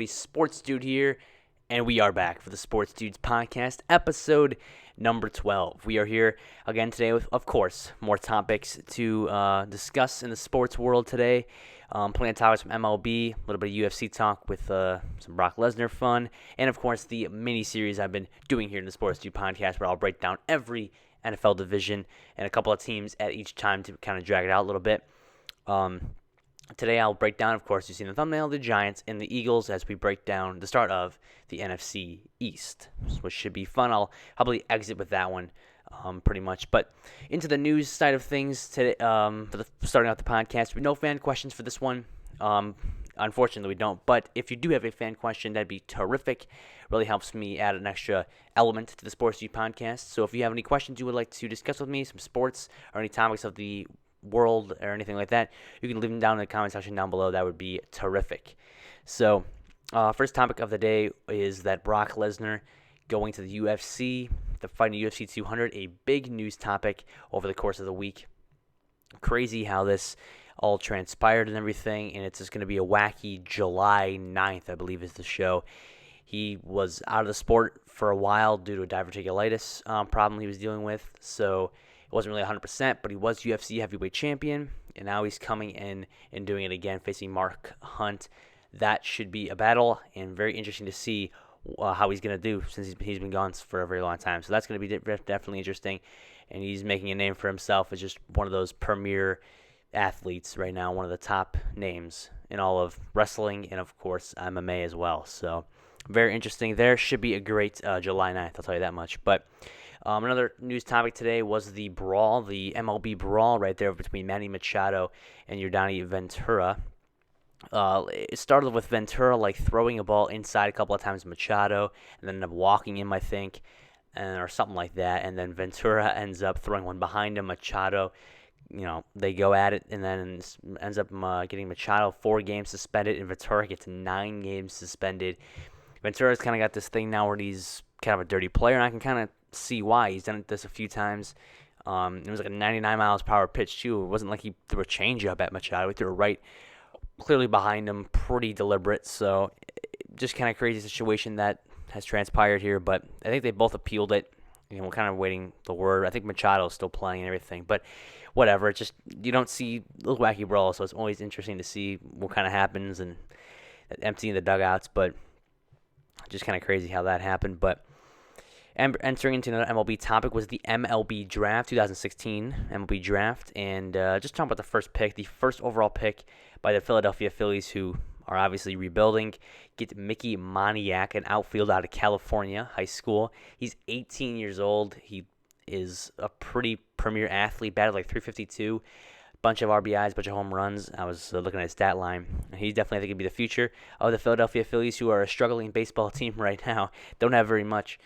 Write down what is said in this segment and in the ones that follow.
everybody? Sportsduude here, and we are back for the Sportsduudes podcast, episode number 12. We are here again today with, of course, more topics to discuss in the sports world today. Plenty of topics from MLB, a little bit of UFC talk with some Brock Lesnar fun, and of course the mini-series I've been doing here in the Sportsduude podcast where I'll break down every NFL division and a couple of teams at each time to kind of drag it out a little bit. Today I'll break down, of course, you've seen the thumbnail, the Giants and the Eagles as we break down the start of the NFC East, which should be fun. I'll probably exit with that one pretty much. But into the news side of things today, starting out the podcast, no fan questions for this one. Unfortunately, we don't. But if you do have a fan question, that'd be terrific. Really helps me add an extra element to the Sportsduude podcast. So if you have any questions you would like to discuss with me, some sports or any topics of the world or anything like that, you can leave them down in the comment section down below. That would be terrific. So first topic of the day is that Brock Lesnar going to the UFC, the fight in UFC 200, a big news topic over the course of the week. Crazy how this all transpired and everything, and it's just going to be a wacky July 9th, I believe is the show. He was out of the sport for a while due to a diverticulitis problem he was dealing with, so it wasn't really 100%, but he was UFC heavyweight champion, and now he's coming in and doing it again, facing Mark Hunt. That should be a battle, and very interesting to see how he's going to do since he's been gone for a very long time. So that's going to be definitely interesting, and he's making a name for himself as just one of those premier athletes right now, one of the top names in all of wrestling and, of course, MMA as well. So very interesting there. Should be a great July 9th, I'll tell you that much. But another news topic today was the Brawl, the MLB Brawl right there between Manny Machado and Yordany Ventura. It started with Ventura throwing a ball inside a couple of times Machado and then ended up walking him, I think, or something like that. And then Ventura ends up throwing one behind him. Machado, they go at it and then ends up getting Machado 4 games suspended, and Ventura gets 9 games suspended. Ventura's kind of got this thing now where he's kind of a dirty player, and I can kind of see why. He's done this a few times. It was like a 99 miles per hour pitch too. It wasn't like he threw a changeup at Machado. He threw a right clearly behind him, pretty deliberate. So just kind of crazy situation that has transpired here. But I think they both appealed it. We're kind of waiting the word. I think Machado's still playing and everything. But whatever. It's just you don't see those wacky brawls, so it's always interesting to see what kind of happens and emptying the dugouts. But just kind of crazy how that happened. But entering into another MLB topic was the MLB Draft, 2016 MLB Draft, and just talking about the first pick, the first overall pick by the Philadelphia Phillies, who are obviously rebuilding, get Mickey Moniak, an outfielder out of California high school. He's 18 years old. He is a pretty premier athlete, batted like .352, bunch of RBIs, bunch of home runs. I was looking at his stat line. He definitely, I think, could be the future of the Philadelphia Phillies, who are a struggling baseball team right now. Don't have very much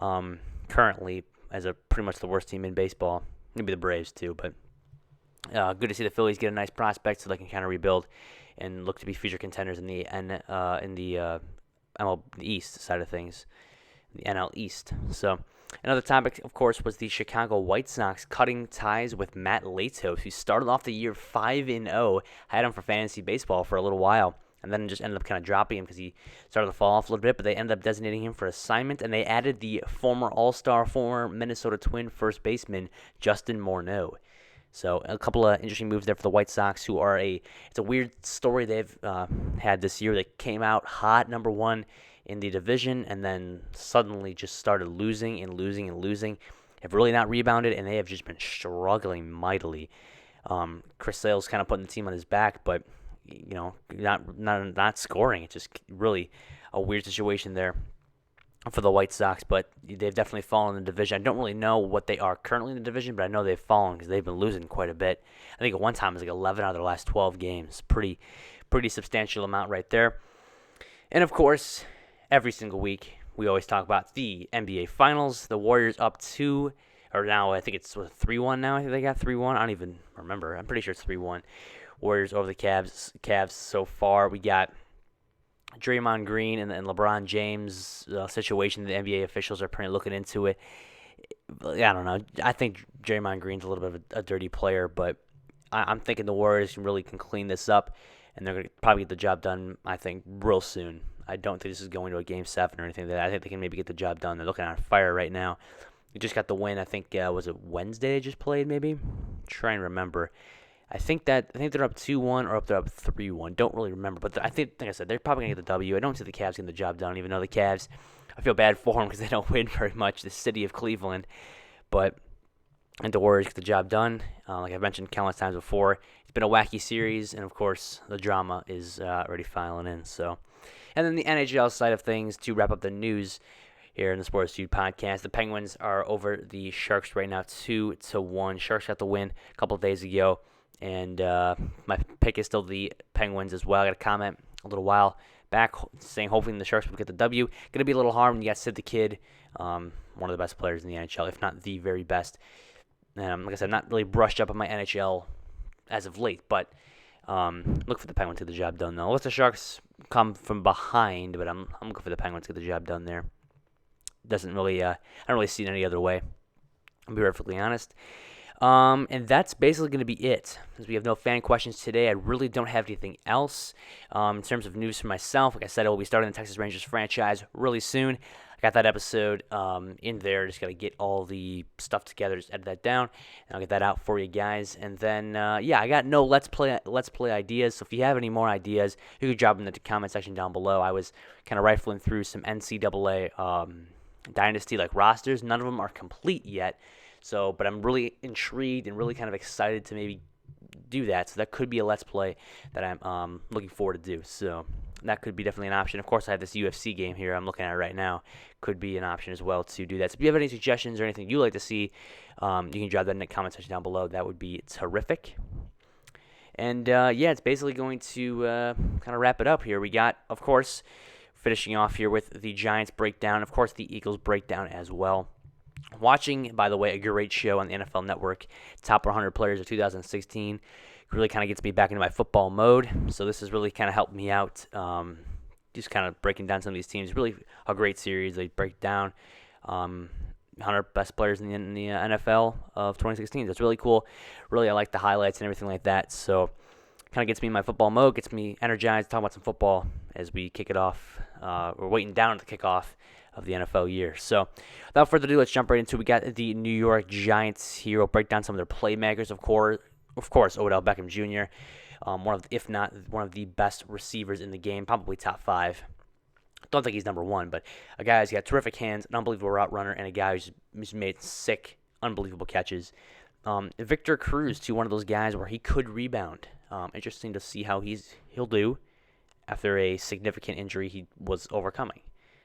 currently, as a pretty much the worst team in baseball. Maybe the Braves too, but good to see the Phillies get a nice prospect so they can kind of rebuild and look to be future contenders in the MLB East side of things, the NL East. So another topic, of course, was the Chicago White Sox cutting ties with Matt Latos, who started off the year 5-0, had him for fantasy baseball for a little while, and then just ended up kind of dropping him because he started to fall off a little bit, but they ended up designating him for assignment, and they added the former All-Star, former Minnesota Twin first baseman, Justin Morneau. So a couple of interesting moves there for the White Sox, who are it's a weird story they've had this year. They came out hot, number 1 in the division, and then suddenly just started losing and losing and losing. Have really not rebounded, and they have just been struggling mightily. Chris Sale's kind of putting the team on his back, but not scoring. It's just really a weird situation there for the White Sox, but they've definitely fallen in the division. I don't really know what they are currently in the division, but I know they've fallen because they've been losing quite a bit. I think at one time it was like 11 out of their last 12 games. Pretty substantial amount right there. And of course, every single week we always talk about the NBA Finals. The Warriors up 2, or now I think it's 3-1 now. I think they got 3-1. I don't even remember. I'm pretty sure it's 3-1. Warriors over the Cavs so far. We got Draymond Green and LeBron James situation. The NBA officials are pretty looking into it. I don't know. I think Draymond Green's a little bit of a dirty player, but I'm thinking the Warriors can clean this up, and they're going to probably get the job done, I think, real soon. I don't think this is going to a Game 7 or anything like that. I think they can maybe get the job done. They're looking on fire right now. They just got the win. I think was it Wednesday they just played maybe? Trying to remember. I think they're up 2-1 or they're up 3-1. Don't really remember, but I think, like I said, they're probably gonna get the W. I don't see the Cavs getting the job done, even though the Cavs, I feel bad for them because they don't win very much. The city of Cleveland, but and the Warriors get the job done. Like I've mentioned countless times before, it's been a wacky series, and of course the drama is already filing in. So, and then the NHL side of things to wrap up the news here in the Sports Dude podcast. The Penguins are over the Sharks right now, 2-1. Sharks got the win a couple of days ago. And my pick is still the Penguins as well. I got a comment a little while back saying hopefully the Sharks will get the W. Going to be a little hard when you got Sid the Kid, one of the best players in the NHL, if not the very best. Like I said, not really brushed up on my NHL as of late, but look for the Penguins to get the job done, though. Let the Sharks come from behind, but I'm looking for the Penguins to get the job done there. Doesn't really, I don't really see it any other way. I'll be perfectly honest. And that's basically going to be it. Since we have no fan questions today, I really don't have anything else. In terms of news for myself, like I said, I will be starting the Texas Rangers franchise really soon. I got that episode in there. Just got to get all the stuff together, just edit that down, and I'll get that out for you guys. And then, I got no Let's Play ideas. So if you have any more ideas, you can drop them in the comment section down below. I was kind of rifling through some NCAA Dynasty rosters. None of them are complete yet. So, but I'm really intrigued and really kind of excited to maybe do that. So that could be a Let's Play that I'm looking forward to do. So that could be definitely an option. Of course, I have this UFC game here I'm looking at right now. Could be an option as well to do that. So if you have any suggestions or anything you'd like to see, you can drop that in the comment section down below. That would be terrific. And, it's basically going to kind of wrap it up here. We got, of course, finishing off here with the Giants breakdown. Of course, the Eagles breakdown as well. Watching, by the way, a great show on the NFL Network, Top 100 Players of 2016, really kind of gets me back into my football mode. So this has really kind of helped me out, just kind of breaking down some of these teams. Really a great series. They break down 100 best players in the NFL of 2016. That's really cool. Really, I like the highlights and everything like that. So kind of gets me in my football mode, gets me energized, talking about some football as we kick it off. We're waiting down to the kickoff of the NFL year. So without further ado, let's jump right into it. We got the New York Giants here. We'll break down some of their playmakers, of course, Odell Beckham Jr., if not one of the best receivers in the game, probably top 5. Don't think he's number 1, but a guy who's got terrific hands, an unbelievable route runner, and a guy who's made sick, unbelievable catches. Victor Cruz, to one of those guys where he could rebound. Interesting to see how he'll do after a significant injury he was overcoming.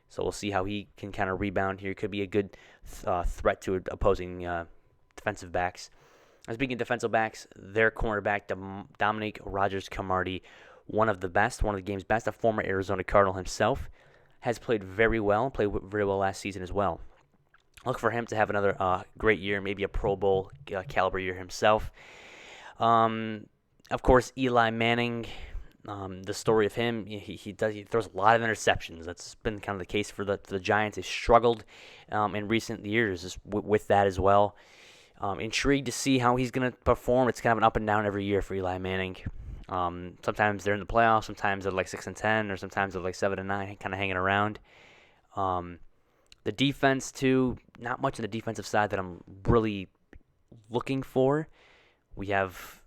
So we'll see how he can kind of rebound here. Could be a good threat to opposing defensive backs. Speaking of defensive backs, their cornerback, Dominique Rodgers-Cromartie, one of the game's best, a former Arizona Cardinal himself, has played very well last season as well. Look for him to have another great year, maybe a Pro Bowl caliber year himself. Of course, Eli Manning. The story of him, he throws a lot of interceptions. That's been kind of the case for the Giants. They've struggled in recent years with that as well. Intrigued to see how he's going to perform. It's kind of an up and down every year for Eli Manning. Sometimes they're in the playoffs, sometimes they're 6-10, or sometimes they're 7-9, kind of hanging around. The defense too, not much on the defensive side that I'm really looking for. We have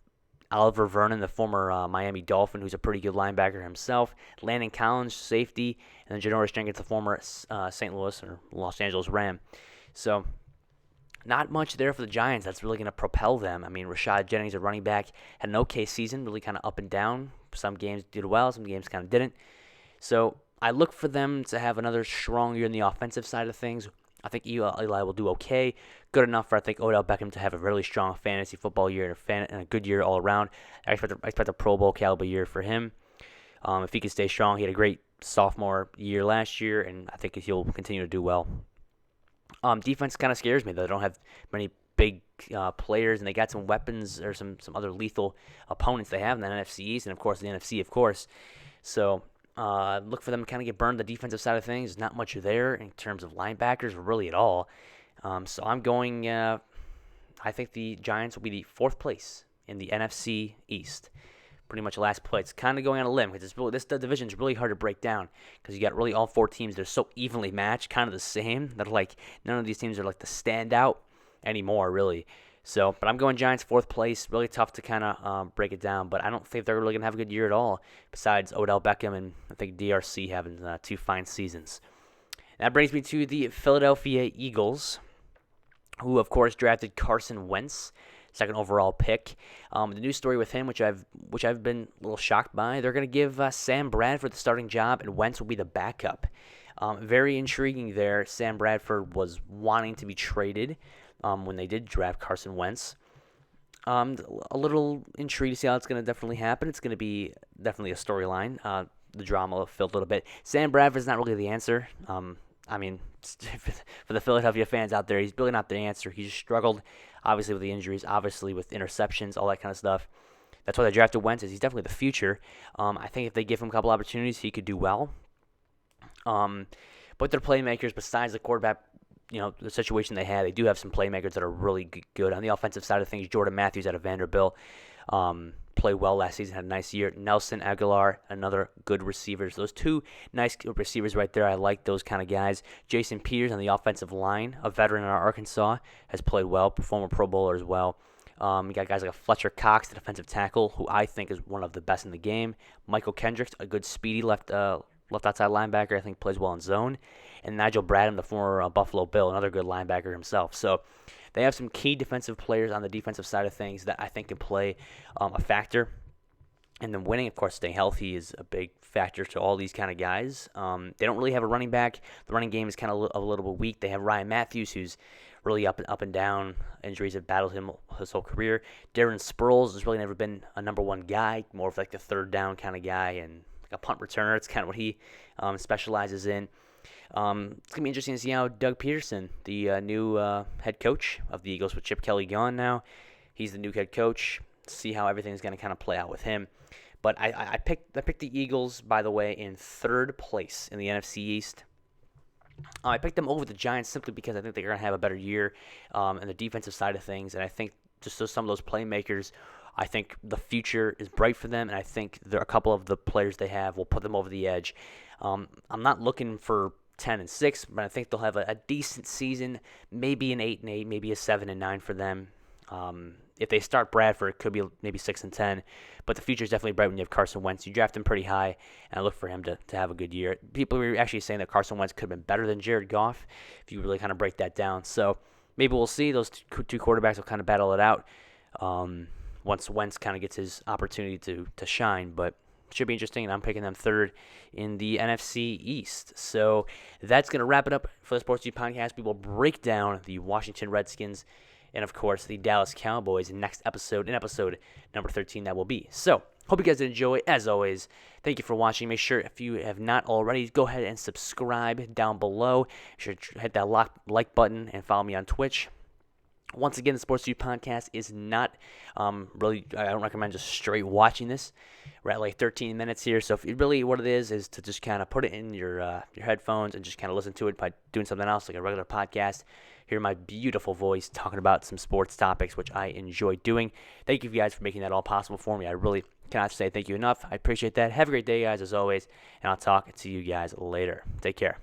Oliver Vernon, the former Miami Dolphin, who's a pretty good linebacker himself. Landon Collins, safety. And then Janoris Jenkins, the former St. Louis or Los Angeles Ram. So not much there for the Giants that's really going to propel them. I mean, Rashad Jennings, a running back, had an okay season, really kind of up and down. Some games did well, some games kind of didn't. So I look for them to have another strong year in the offensive side of things. I think Eli will do okay. Good enough for, I think, Odell Beckham to have a really strong fantasy football year and a good year all around. I expect a Pro Bowl caliber year for him. If he can stay strong, he had a great sophomore year last year, and I think he'll continue to do well. Defense kind of scares me, though. They don't have many big players, and they got some weapons or some other lethal opponents they have in the NFC East, and, of course, the NFC, of course. So look for them to kind of get burned the defensive side of things. There's not much there in terms of linebackers, really at all. So I'm going, I think the Giants will be the 4th place in the NFC East. pretty much last place. Kind of going on a limb because this division is really hard to break down because you got really all 4 teams. They're so evenly matched, kind of the same. That like none of these teams are like the standout anymore, really. So, but I'm going Giants 4th place. Really tough to kind of break it down, but I don't think they're really going to have a good year at all, besides Odell Beckham and I think DRC having 2 fine seasons. That brings me to the Philadelphia Eagles, who, of course, drafted Carson Wentz, 2nd overall pick. The news story with him, which I've been a little shocked by, they're going to give Sam Bradford the starting job, and Wentz will be the backup. Very intriguing there. Sam Bradford was wanting to be traded when they did draft Carson Wentz. A little intrigued to see how it's going to definitely happen. It's going to be definitely a storyline. The drama filled a little bit. Sam Bradford's not really the answer. I mean, for the Philadelphia fans out there, he's really not the answer. He just struggled, obviously, with the injuries, obviously with interceptions, all that kind of stuff. That's why they drafted Wentz. He's definitely the future. I think if they give him a couple opportunities, he could do well. But their playmakers, besides the quarterback, the situation they had, they do have some playmakers that are really good. On the offensive side of things, Jordan Matthews out of Vanderbilt played well last season, had a nice year. Nelson Aguilar, another good receiver. So those 2 nice receivers right there. I like those kind of guys. Jason Peters on the offensive line, a veteran in Arkansas, has played well, former Pro Bowler as well. You got guys like Fletcher Cox, the defensive tackle, who I think is one of the best in the game. Michael Kendricks, a good speedy left outside linebacker, I think plays well in zone. And Nigel Bradham, the former Buffalo Bill, another good linebacker himself. So they have some key defensive players on the defensive side of things that I think can play a factor. And then winning, of course, staying healthy is a big factor to all these kind of guys. They don't really have a running back. The running game is kind of a little bit weak. They have Ryan Matthews, who's really up and down. Injuries have battled him his whole career. Darren Sproles has really never been a number 1 guy, more of like the 3rd down kind of guy and like a punt returner. It's kind of what he specializes in. It's going to be interesting to see how Doug Peterson, the new head coach of the Eagles with Chip Kelly gone now, he's the new head coach. See how everything's going to kind of play out with him. But I picked the Eagles, by the way, in 3rd place in the NFC East. I picked them over the Giants simply because I think they're going to have a better year in the defensive side of things. And I think just some of those playmakers, I think the future is bright for them. And I think there are a couple of the players they have will put them over the edge. I'm not looking for 10-6, but I think they'll have a decent season, maybe an 8-8, maybe a 7-9 for them. If they start Bradford, it could be maybe 6-10, but the future is definitely bright when you have Carson Wentz. You draft him pretty high, and I look for him to have a good year. People were actually saying that Carson Wentz could have been better than Jared Goff, if you really kind of break that down. So maybe we'll see. Those 2 quarterbacks will kind of battle it out once Wentz kind of gets his opportunity to shine, but should be interesting, and I'm picking them 3rd in the NFC East. So that's going to wrap it up for the Sports Dude podcast. We will break down the Washington Redskins and, of course, the Dallas Cowboys in episode number 13 that will be. So hope you guys enjoy. As always, thank you for watching. Make sure, if you have not already, go ahead and subscribe down below. You should hit that like button and follow me on Twitch. Once again, the Sports Dude podcast is not really, I don't recommend just straight watching this. We're at like 13 minutes here, so if really what it is to just kind of put it in your headphones and just kind of listen to it by doing something else, like a regular podcast. Hear my beautiful voice talking about some sports topics, which I enjoy doing. Thank you guys for making that all possible for me. I really cannot say thank you enough. I appreciate that. Have a great day, guys, as always, and I'll talk to you guys later. Take care.